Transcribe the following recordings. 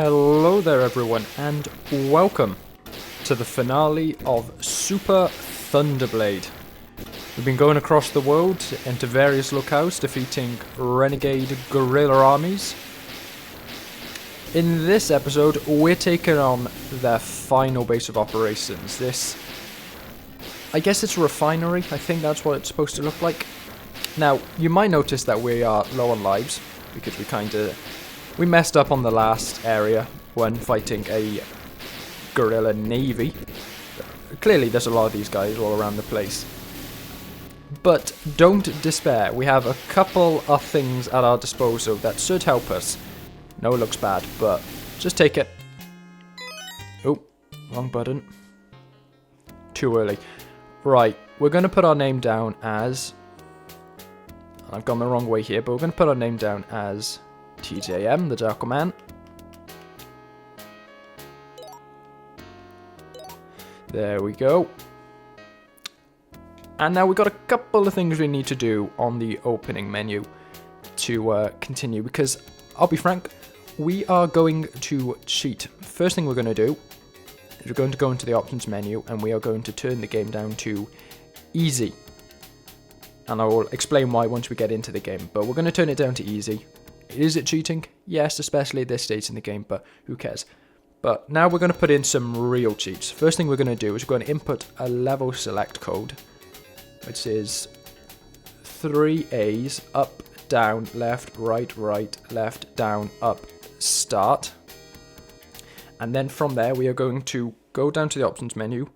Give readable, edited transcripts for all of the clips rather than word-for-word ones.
Hello there everyone, and welcome to the finale of Super Thunderblade. We've been going across the world into various locales, defeating renegade guerrilla armies. In this episode, we're taking on their final base of operations. This, I guess it's a refinery, I think that's what it's supposed to look like. Now, you might notice that we are low on lives, because we messed up on the last area when fighting a guerrilla navy. Clearly there's a lot of these guys all around the place. But don't despair, we have a couple of things at our disposal that should help us. No, it looks bad, but just take it. Oh, wrong button. Too early. Right, we're going to put our name down as... I've gone the wrong way here, but we're going to put our name down as TJM, the Dark Man. There we go. And now we've got a couple of things we need to do on the opening menu to continue, because I'll be frank, we are going to cheat. First thing we're going to do is we're going to go into the options menu and we are going to turn the game down to easy. And I will explain why once we get into the game, but we're going to turn it down to easy. Is it cheating? Yes, especially at this stage in the game, but who cares? But now we're going to put in some real cheats. First thing we're going to do is we're going to input a level select code, which is 3 A's, up, down, left, right, left, down, up, start. And then from there we are going to go down to the options menu,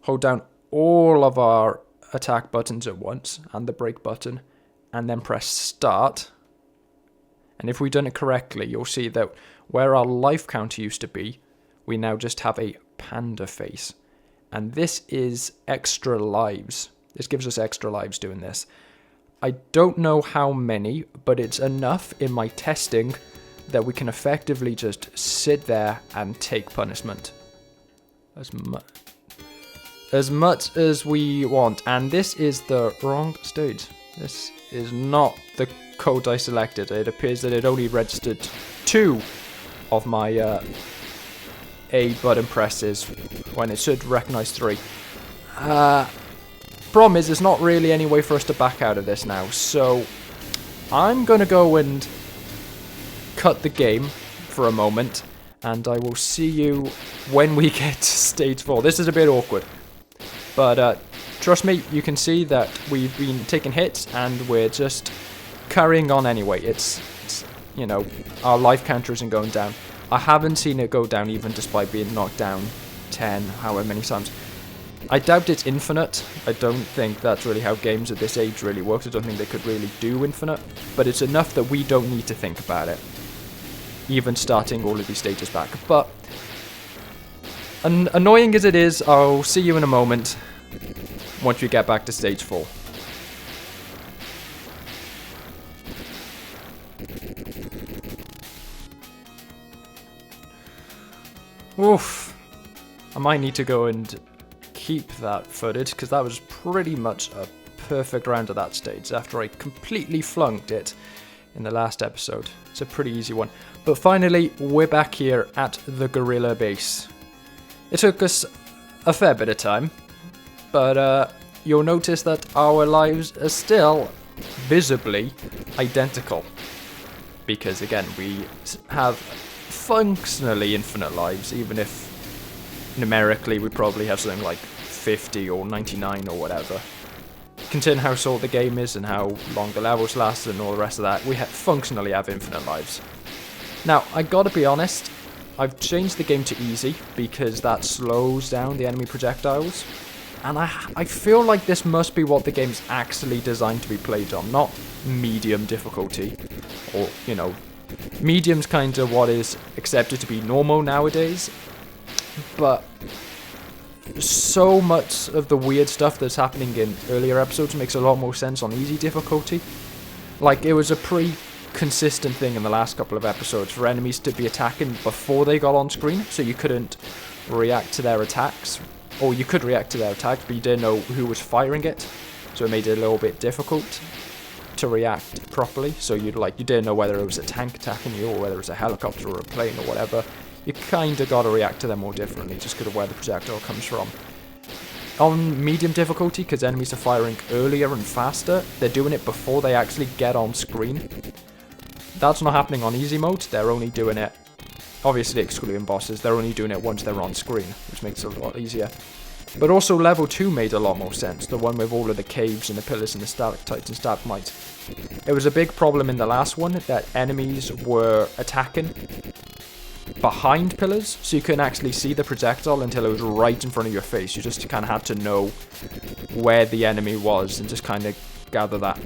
hold down all of our attack buttons at once and the brake button, and then press start. And if we've done it correctly, you'll see that where our life counter used to be, we now just have a panda face. And this is extra lives. This gives us extra lives doing this. I don't know how many, but it's enough in my testing that we can effectively just sit there and take punishment. As much as we want. And this is the wrong stage. This is not the code I selected. It appears that it only registered 2 of my A button presses when it should recognize 3. Problem is, there's not really any way for us to back out of this now, so I'm gonna go and cut the game for a moment, and I will see you when we get to stage 4. This is a bit awkward, but trust me, you can see that we've been taking hits and we're just carrying on anyway. It's you know, our life counter isn't going down. I haven't seen it go down even despite being knocked down 10, however many times. I doubt it's infinite. I don't think that's really how games at this age really work. I don't think they could really do infinite, but it's enough that we don't need to think about it, even starting all of these stages back. But annoying as it is, I'll see you in a moment once we get back to stage 4. Oof. I might need to go and keep that footage, because that was pretty much a perfect round at that stage after I completely flunked it in the last episode. It's a pretty easy one. But finally, we're back here at the guerrilla base. It took us a fair bit of time, but you'll notice that our lives are still visibly identical. Because again, we have functionally infinite lives, even if numerically we probably have something like 50 or 99 or whatever. Considering how short the game is and how long the levels last and all the rest of that, we functionally have infinite lives. Now, I gotta be honest, I've changed the game to easy because that slows down the enemy projectiles. And I feel like this must be what the game's actually designed to be played on, not medium difficulty. Or, you know, medium's kind of what is accepted to be normal nowadays. But so much of the weird stuff that's happening in earlier episodes makes a lot more sense on easy difficulty. Like, it was a pretty consistent thing in the last couple of episodes for enemies to be attacking before they got on screen, so you couldn't react to their attacks. Or you could react to their attacks, but you didn't know who was firing it, so it made it a little bit difficult to react properly. So you didn't know whether it was a tank attacking you or whether it was a helicopter or a plane or whatever. you kind of got to react to them more differently, just because of where the projectile comes from. On medium difficulty, because enemies are firing earlier and faster, they're doing it before they actually get on screen. That's not happening on easy mode. They're only doing it, obviously excluding bosses, they're only doing it once they're on screen, which makes it a lot easier. But also level 2 made a lot more sense, the one with all of the caves and the pillars and the stalactites and stalagmites. It was a big problem in the last one that enemies were attacking behind pillars, so you couldn't actually see the projectile until it was right in front of your face. You just kind of had to know where the enemy was and just kind of gather that.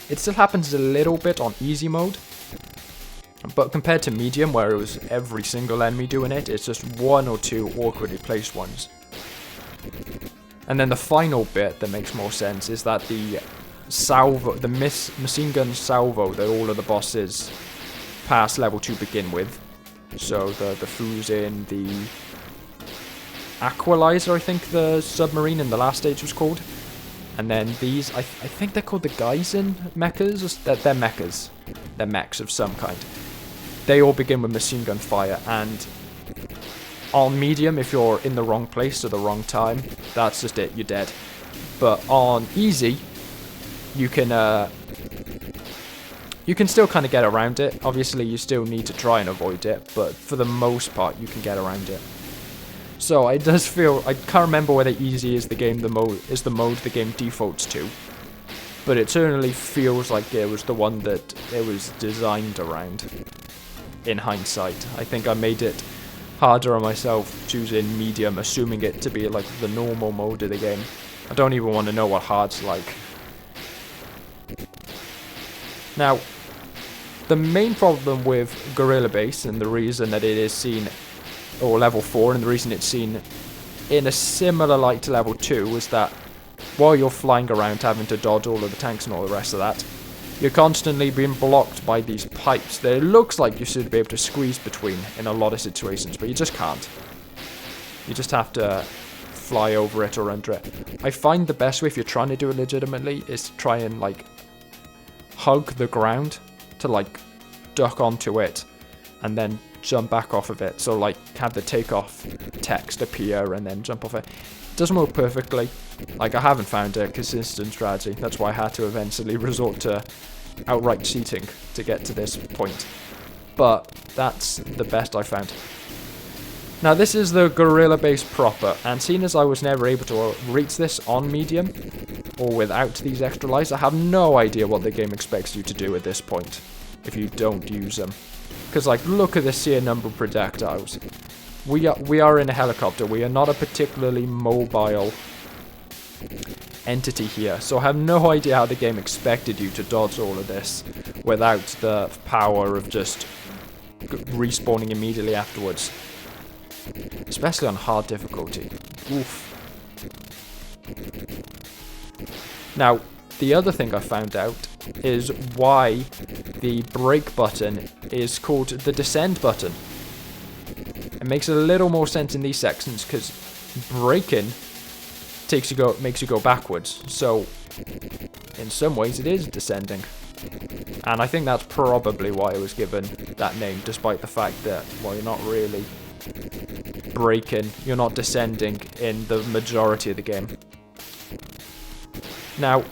It still happens a little bit on easy mode, but compared to medium, where it was every single enemy doing it, it's just one or two awkwardly placed ones. And then the final bit that makes more sense is that the salvo, the machine gun salvo that all of the bosses past level 2 begin with. So the Fusin, the Aqualizer, I think the submarine in the last stage was called. And then these, I think they're called the Geisen mechas. They're mechas. They're mechs of some kind. They all begin with machine gun fire, and on medium, if you're in the wrong place at the wrong time, that's just it, you're dead. But on easy, you can still kind of get around it. Obviously, you still need to try and avoid it, but for the most part, you can get around it. So it does feel, I can't remember whether easy is the mode the game defaults to, but it certainly feels like it was the one that it was designed around. In hindsight, I think I made it harder on myself choosing medium, assuming it to be like the normal mode of the game. I don't even want to know what hard's like. Now, the main problem with Guerrilla Base, and the reason that it is seen, or level 4, and the reason it's seen in a similar light to level 2, is that while you're flying around having to dodge all of the tanks and all the rest of that, you're constantly being blocked by these pipes that it looks like you should be able to squeeze between in a lot of situations, but you just can't. You just have to fly over it or under it. I find the best way, if you're trying to do it legitimately, is to try and like hug the ground to like duck onto it and then jump back off of it. So like have the takeoff text appear and then jump off it. It doesn't work perfectly. Like, I haven't found a consistent strategy. That's why I had to eventually resort to outright cheating to get to this point. But that's the best I found. Now, this is the Guerrilla Base proper, and seeing as I was never able to reach this on medium, or without these extra lives, I have no idea what the game expects you to do at this point, if you don't use them. Because, like, look at the sheer number of projectiles. We are in a helicopter. We are not a particularly mobile entity here, so I have no idea how the game expected you to dodge all of this without the power of just respawning immediately afterwards, especially on hard difficulty. Oof. Now, the other thing I found out is why the brake button is called the descend button. It makes a little more sense in these sections, because braking makes you go backwards, so in some ways it is descending, and I think that's probably why it was given that name, despite the fact that, well, you're not really braking, you're not descending in the majority of the game. Now,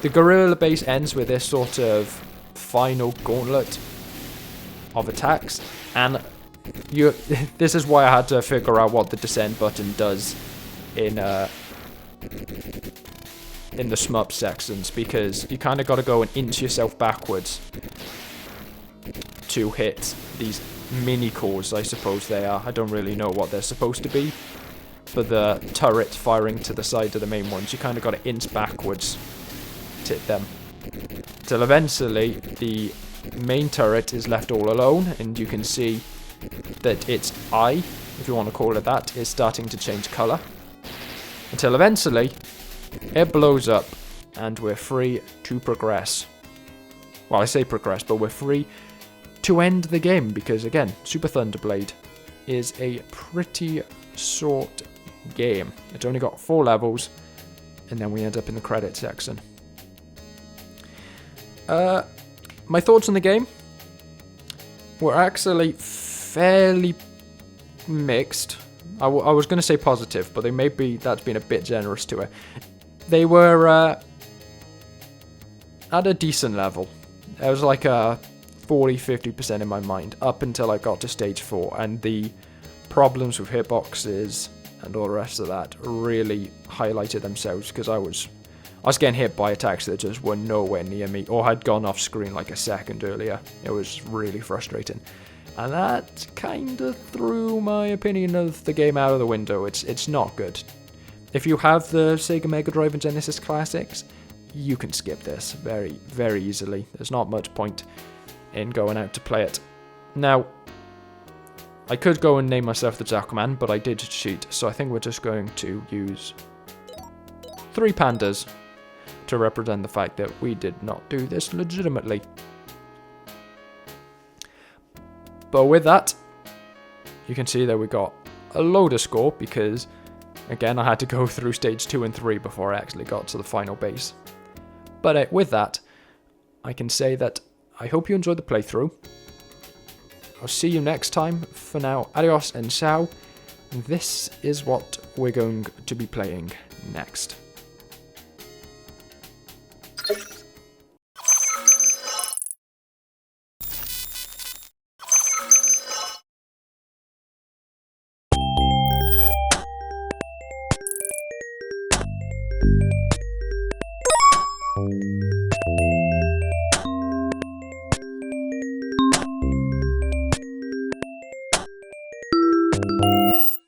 the Guerrilla Base ends with this sort of final gauntlet of attacks, and this is why I had to figure out what the descend button does in the shmup sections, because you kind of got to go and inch yourself backwards to hit these mini cores, I suppose they are. I don't really know what they're supposed to be, but the turret firing to the side of the main ones, you kind of got to inch backwards to hit them, till eventually the main turret is left all alone, and you can see that its eye, if you want to call it that, is starting to change colour, until eventually it blows up and we're free to progress. Well, I say progress, but we're free to end the game, because again, Super Thunderblade is a pretty short game. It's only got 4 levels, and then we end up in the credit section. My thoughts on the game were actually fairly mixed. I was going to say positive, but that's been a bit generous to it. They were at a decent level. It was like a 40-50% in my mind up until I got to stage 4, and the problems with hitboxes and all the rest of that really highlighted themselves because I was getting hit by attacks that just were nowhere near me or had gone off screen like a second earlier. It was really frustrating, and that kind of threw my opinion of the game out of the window. It's not good. If you have the Sega Mega Drive and Genesis Classics, you can skip this very, very easily. There's not much point in going out to play it. Now, I could go and name myself the Jackman, but I did cheat, so I think we're just going to use 3 pandas to represent the fact that we did not do this legitimately. But with that, you can see that we got a load of score because, again, I had to go through stage 2 and 3 before I actually got to the final base. But with that, I can say that I hope you enjoyed the playthrough. I'll see you next time. For now, adios and ciao. This is what we're going to be playing next.